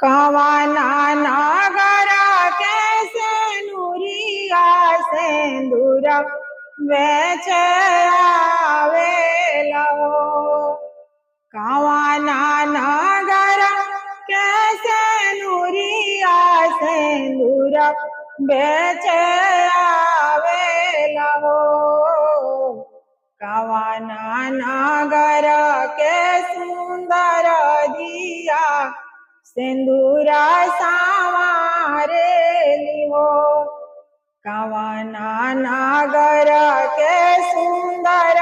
कवाना नागर कैसे नूरिया सिंदूर बेच आवेला हो। कवाना नागर कैसे नूरिया सिंदूर बेच आवेला हो। कवाना नागर के सुंदर दिया सिंदूरा संवारेली हो। कवाना नागर के सुंदर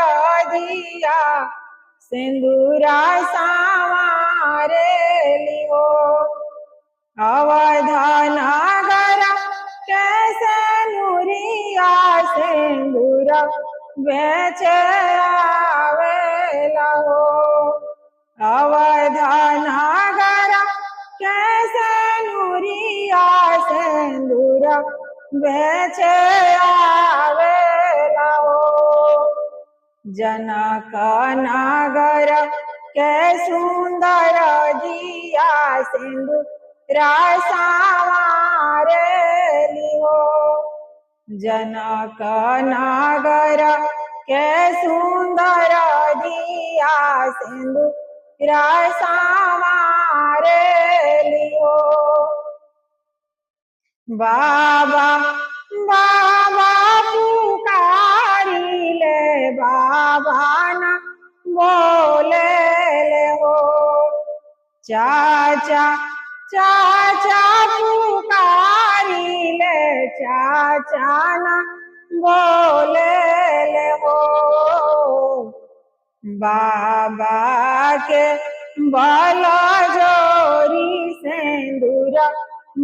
दिया सिंदूरा संवारेली हो। अवध नागर कैसे नूरिया सिंदूर बेच आवेला हो। अवध नागर कैसे नूरिया सिंदूर बेच आवेला हो। जनक नागर के सुंदर दिया सिंदूरा संवारेली हो। जनक नागर के सुंदर दिया सिंदूरा संवारेली हो। बाबा बाबा पुकारिले बाबा न बोलेले हो। चाचा चाचा पुकारिले चाचा न बोलेले हो। बाबा के बल जोरी सिंदूर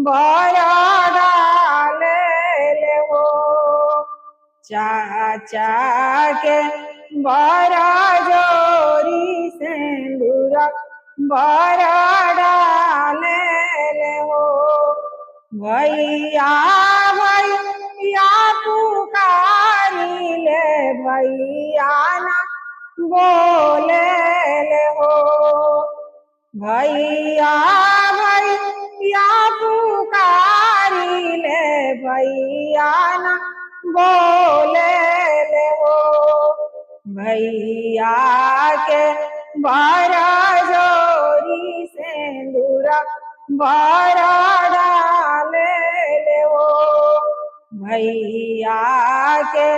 बड़ा डाले हो। चाचा के बड़ा जोरी सिंदूर बड़ा डाले हो। भैया भैया पुकारिले भैया ना बोलेले हो। भैया भैया पुकारिले भैया ना बोलेले हो। भैया के बड़ा जोरी सिंदूर बड़ा डाले हो। भैया के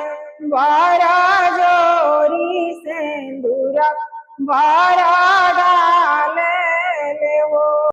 बड़ा जोरी सिंदूर बड़ा